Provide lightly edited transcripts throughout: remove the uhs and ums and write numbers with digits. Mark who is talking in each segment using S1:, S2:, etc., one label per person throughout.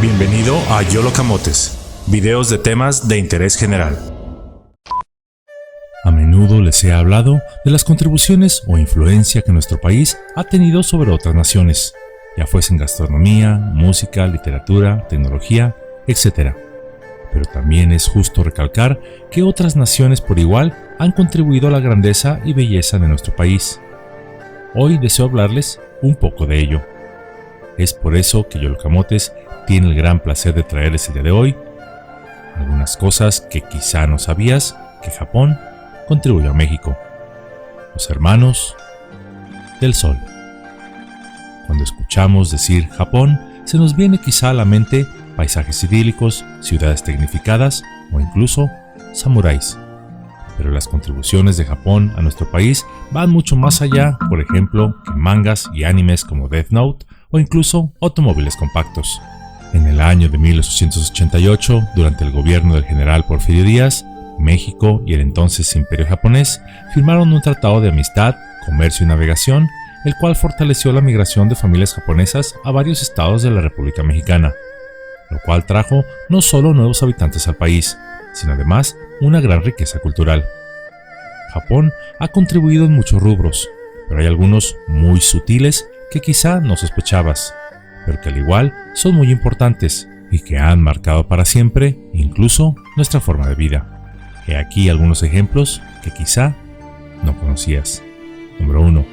S1: Bienvenido a YOLO Camotes, videos de temas de interés general. A menudo les he hablado de las contribuciones o influencia que nuestro país ha tenido sobre otras naciones, ya fuese en gastronomía, música, literatura, tecnología, etc. Pero también es justo recalcar que otras naciones por igual han contribuido a la grandeza y belleza de nuestro país. Hoy deseo hablarles un poco de ello. Es por eso que YOLO Camotes tiene el gran placer de traerles el día de hoy algunas cosas que quizá no sabías que Japón contribuyó a México. Los hermanos del Sol. Cuando escuchamos decir Japón, se nos viene quizá a la mente paisajes idílicos, ciudades tecnificadas o incluso samuráis. Pero las contribuciones de Japón a nuestro país van mucho más allá, por ejemplo, que mangas y animes como Death Note o incluso automóviles compactos. En el año de 1888, durante el gobierno del general Porfirio Díaz, México y el entonces Imperio japonés firmaron un tratado de amistad, comercio y navegación, el cual fortaleció la migración de familias japonesas a varios estados de la República Mexicana, lo cual trajo no solo nuevos habitantes al país, sino además una gran riqueza cultural. Japón ha contribuido en muchos rubros, pero hay algunos muy sutiles que quizá no sospechabas, pero que al igual son muy importantes y que han marcado para siempre incluso nuestra forma de vida. He aquí algunos ejemplos que quizá no conocías. Número 1.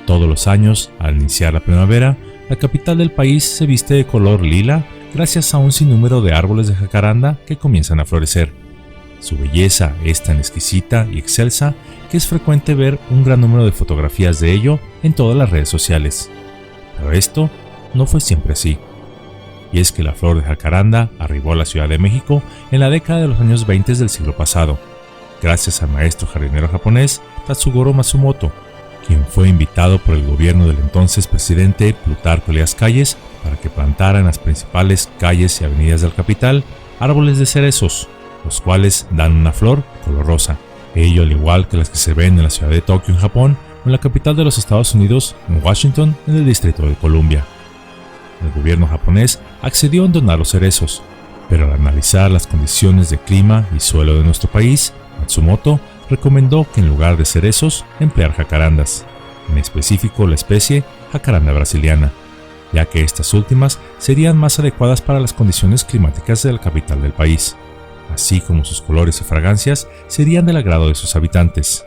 S1: Todos los años, al iniciar la primavera, la capital del país se viste de color lila gracias a un sinnúmero de árboles de jacaranda que comienzan a florecer. Su belleza es tan exquisita y excelsa que es frecuente ver un gran número de fotografías de ello en todas las redes sociales. Pero esto no fue siempre así. Y es que la flor de jacaranda arribó a la Ciudad de México en la década de los años 20 del siglo pasado, gracias al maestro jardinero japonés Tatsugoro Matsumoto, quien fue invitado por el gobierno del entonces presidente Plutarco Elías Calles para que plantara en las principales calles y avenidas de la capital árboles de cerezos, los cuales dan una flor color rosa. Ello al igual que las que se ven en la ciudad de Tokio en Japón o en la capital de los Estados Unidos, en Washington, en el Distrito de Columbia. El gobierno japonés accedió en donar los cerezos, pero al analizar las condiciones de clima y suelo de nuestro país, Matsumoto recomendó que en lugar de cerezos emplear jacarandas, en específico la especie jacaranda brasiliana, ya que estas últimas serían más adecuadas para las condiciones climáticas de la capital del país, así como sus colores y fragancias serían del agrado de sus habitantes.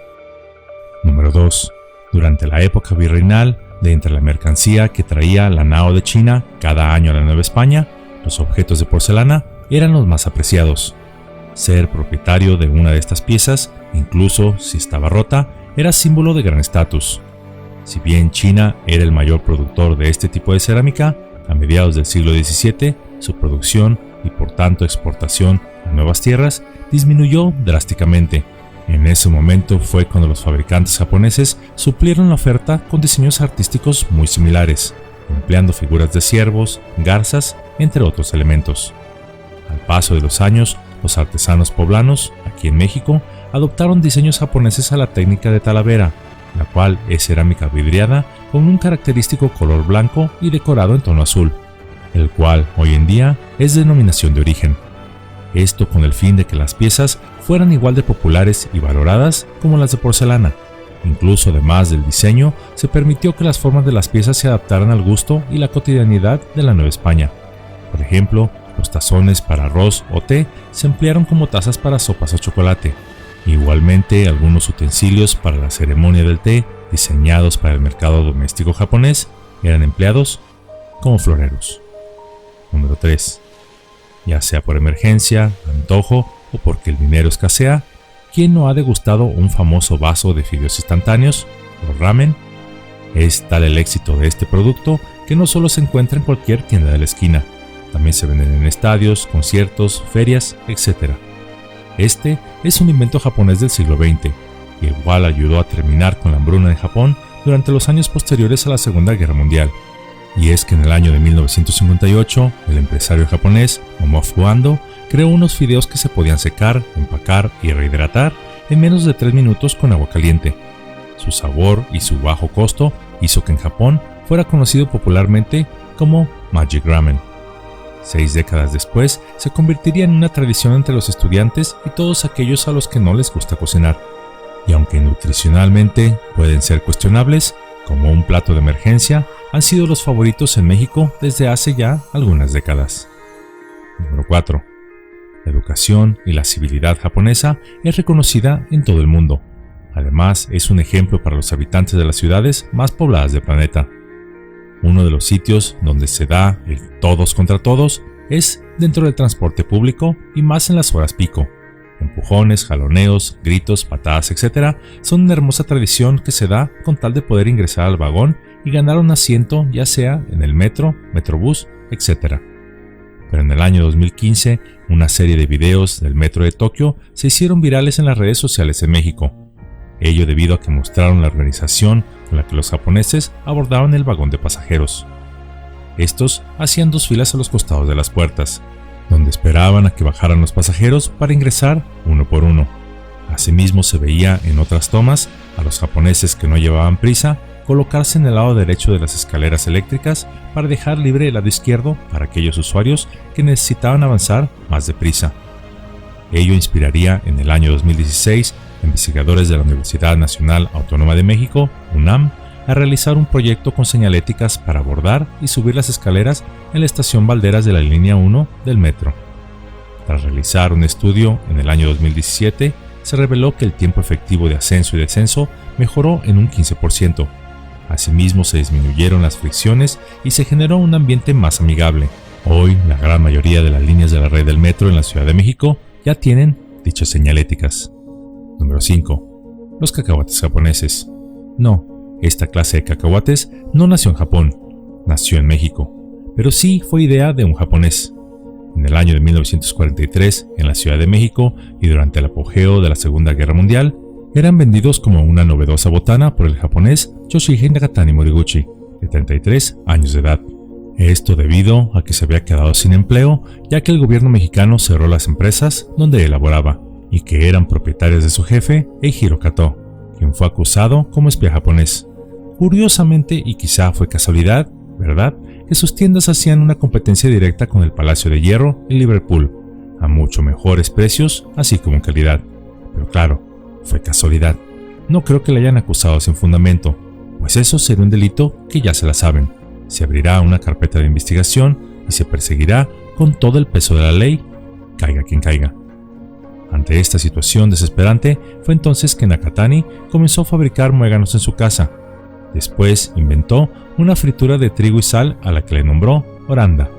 S1: Número 2. Durante la época virreinal, de entre la mercancía que traía la nao de China cada año a la Nueva España, los objetos de porcelana eran los más apreciados. Ser propietario de una de estas piezas, incluso si estaba rota, era símbolo de gran estatus. Si bien China era el mayor productor de este tipo de cerámica, a mediados del siglo XVII, su producción y por tanto exportación a nuevas tierras disminuyó drásticamente. En ese momento fue cuando los fabricantes japoneses suplieron la oferta con diseños artísticos muy similares, empleando figuras de ciervos, garzas, entre otros elementos. Al paso de los años, los artesanos poblanos, aquí en México, adoptaron diseños japoneses a la técnica de talavera, la cual es cerámica vidriada con un característico color blanco y decorado en tono azul, el cual hoy en día es denominación de origen. Esto con el fin de que las piezas fueran igual de populares y valoradas como las de porcelana. Incluso además del diseño, se permitió que las formas de las piezas se adaptaran al gusto y la cotidianidad de la Nueva España. Por ejemplo, los tazones para arroz o té se emplearon como tazas para sopas o chocolate. Igualmente, algunos utensilios para la ceremonia del té, diseñados para el mercado doméstico japonés, eran empleados como floreros. Número 3. Ya sea por emergencia, antojo o porque el dinero escasea, ¿quién no ha degustado un famoso vaso de fideos instantáneos, los ramen? Es tal el éxito de este producto que no solo se encuentra en cualquier tienda de la esquina, también se venden en estadios, conciertos, ferias, etc. Este es un invento japonés del siglo XX, y el cual ayudó a terminar con la hambruna en Japón durante los años posteriores a la Segunda Guerra Mundial. Y es que en el año de 1958, el empresario japonés Momofuku Ando creó unos fideos que se podían secar, empacar y rehidratar en menos de 3 minutos con agua caliente. Su sabor y su bajo costo hizo que en Japón fuera conocido popularmente como Magic Ramen. 6 décadas después, se convertiría en una tradición entre los estudiantes y todos aquellos a los que no les gusta cocinar. Y aunque nutricionalmente pueden ser cuestionables, como un plato de emergencia, han sido los favoritos en México desde hace ya algunas décadas. Número 4. La educación y la civilidad japonesa es reconocida en todo el mundo. Además, es un ejemplo para los habitantes de las ciudades más pobladas del planeta. Uno de los sitios donde se da el todos contra todos es dentro del transporte público y más en las horas pico. Empujones, jaloneos, gritos, patadas, etc. son una hermosa tradición que se da con tal de poder ingresar al vagón y ganar un asiento, ya sea en el metro, metrobús, etc. Pero en el año 2015, una serie de videos del metro de Tokio se hicieron virales en las redes sociales en México. Ello debido a que mostraron la organización con la que los japoneses abordaban el vagón de pasajeros. Estos hacían 2 filas a los costados de las puertas, donde esperaban a que bajaran los pasajeros para ingresar uno por uno. Asimismo se veía en otras tomas a los japoneses que no llevaban prisa colocarse en el lado derecho de las escaleras eléctricas para dejar libre el lado izquierdo para aquellos usuarios que necesitaban avanzar más deprisa. Ello inspiraría en el año 2016 investigadores de la Universidad Nacional Autónoma de México, UNAM, a realizar un proyecto con señaléticas para abordar y subir las escaleras en la estación Valderas de la línea 1 del metro. Tras realizar un estudio en el año 2017, se reveló que el tiempo efectivo de ascenso y descenso mejoró en un 15%. Asimismo, se disminuyeron las fricciones y se generó un ambiente más amigable. Hoy, la gran mayoría de las líneas de la red del metro en la Ciudad de México ya tienen dichas señaléticas. Número 5. Los cacahuates japoneses. No, esta clase de cacahuates no nació en Japón, nació en México, pero sí fue idea de un japonés. En el año de 1943, en la Ciudad de México y durante el apogeo de la Segunda Guerra Mundial, eran vendidos como una novedosa botana por el japonés Yoshihei Nakatani Moriguchi, de 33 años de edad. Esto debido a que se había quedado sin empleo, ya que el gobierno mexicano cerró las empresas donde elaboraba, y que eran propietarias de su jefe, Eijiro Kato, quien fue acusado como espía japonés. Curiosamente, y quizá fue casualidad, ¿verdad?, que sus tiendas hacían una competencia directa con el Palacio de Hierro en Liverpool, a mucho mejores precios, así como en calidad. Pero claro, fue casualidad. No creo que le hayan acusado sin fundamento, pues eso sería un delito que ya se la saben. Se abrirá una carpeta de investigación y se perseguirá con todo el peso de la ley, caiga quien caiga. Ante esta situación desesperante, fue entonces que Nakatani comenzó a fabricar muéganos en su casa. Después inventó una fritura de trigo y sal a la que le nombró Oranda,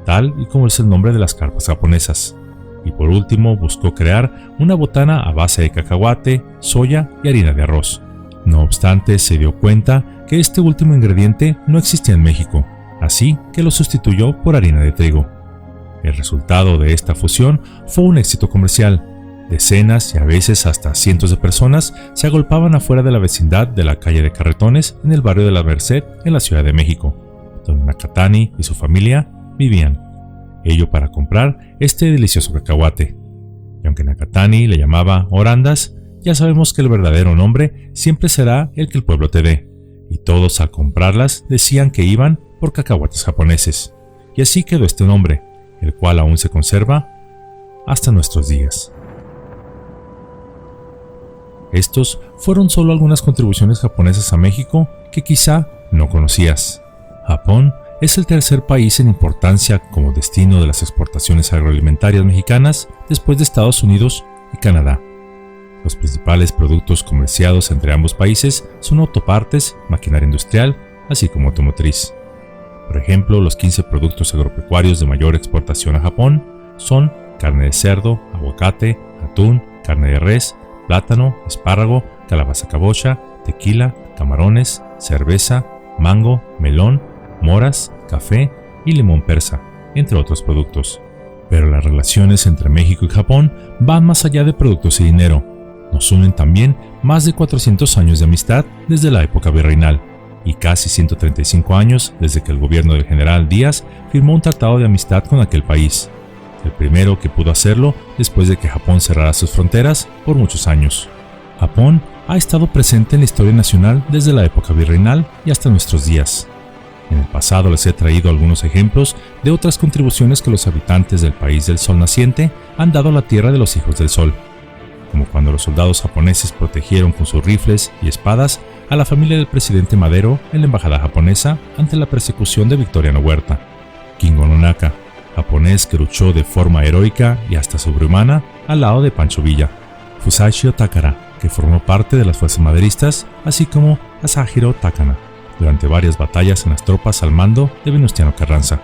S1: tal y como es el nombre de las carpas japonesas. Y por último buscó crear una botana a base de cacahuate, soya y harina de arroz. No obstante, se dio cuenta que este último ingrediente no existía en México, así que lo sustituyó por harina de trigo. El resultado de esta fusión fue un éxito comercial. Decenas y a veces hasta cientos de personas se agolpaban afuera de la vecindad de la calle de Carretones en el barrio de la Merced en la Ciudad de México, donde Nakatani y su familia vivían. Ello para comprar este delicioso cacahuate. Y aunque Nakatani le llamaba Orandas, ya sabemos que el verdadero nombre siempre será el que el pueblo te dé, y todos al comprarlas decían que iban por cacahuates japoneses. Y así quedó este nombre, el cual aún se conserva hasta nuestros días. Estos fueron solo algunas contribuciones japonesas a México que quizá no conocías. Japón es el tercer país en importancia como destino de las exportaciones agroalimentarias mexicanas después de Estados Unidos y Canadá. Los principales productos comerciados entre ambos países son autopartes, maquinaria industrial, así como automotriz. Por ejemplo, los 15 productos agropecuarios de mayor exportación a Japón son carne de cerdo, aguacate, atún, carne de res, plátano, espárrago, calabaza cabocha, tequila, camarones, cerveza, mango, melón, moras, café y limón persa, entre otros productos. Pero las relaciones entre México y Japón van más allá de productos y dinero. Nos unen también más de 400 años de amistad desde la época virreinal y casi 135 años desde que el gobierno del general Díaz firmó un tratado de amistad con aquel país, el primero que pudo hacerlo después de que Japón cerrara sus fronteras por muchos años. Japón ha estado presente en la historia nacional desde la época virreinal y hasta nuestros días. En el pasado les he traído algunos ejemplos de otras contribuciones que los habitantes del país del sol naciente han dado a la tierra de los hijos del sol, como cuando los soldados japoneses protegieron con sus rifles y espadas a la familia del presidente Madero en la embajada japonesa ante la persecución de Victoriano Huerta. Kingo no Naka, japonés que luchó de forma heroica y hasta sobrehumana al lado de Pancho Villa. Fusashio Takara, que formó parte de las fuerzas maderistas, así como Asahiro Takana, durante varias batallas en las tropas al mando de Venustiano Carranza.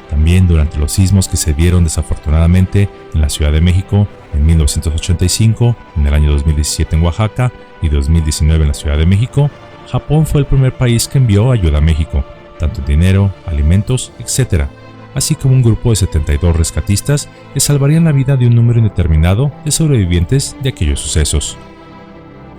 S1: También durante los sismos que se dieron desafortunadamente en la Ciudad de México en 1985, en el año 2017 en Oaxaca y 2019 en la Ciudad de México, Japón fue el primer país que envió ayuda a México, tanto en dinero, alimentos, etc., así como un grupo de 72 rescatistas que salvarían la vida de un número indeterminado de sobrevivientes de aquellos sucesos.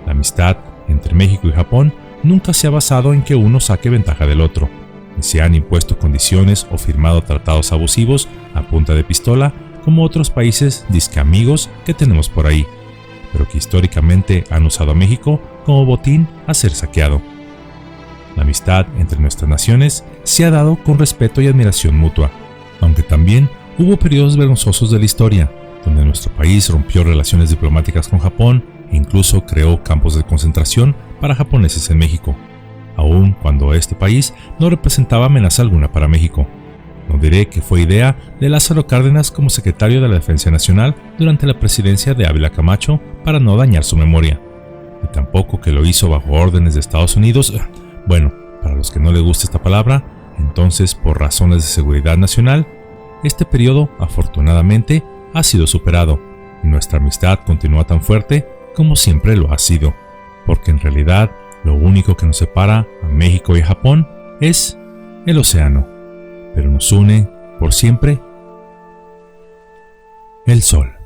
S1: La amistad entre México y Japón nunca se ha basado en que uno saque ventaja del otro, ni se han impuesto condiciones o firmado tratados abusivos a punta de pistola como otros países disque amigos que tenemos por ahí, pero que históricamente han usado a México como botín a ser saqueado. La amistad entre nuestras naciones se ha dado con respeto y admiración mutua, aunque también hubo periodos vergonzosos de la historia, donde nuestro país rompió relaciones diplomáticas con Japón e incluso creó campos de concentración para japoneses en México, aun cuando este país no representaba amenaza alguna para México. No diré que fue idea de Lázaro Cárdenas como secretario de la Defensa Nacional durante la presidencia de Ávila Camacho para no dañar su memoria, ni tampoco que lo hizo bajo órdenes de Estados Unidos. Bueno, para los que no les gusta esta palabra, entonces por razones de seguridad nacional, este periodo afortunadamente ha sido superado y nuestra amistad continúa tan fuerte como siempre lo ha sido, porque en realidad lo único que nos separa a México y a Japón es el océano, pero nos une por siempre el sol.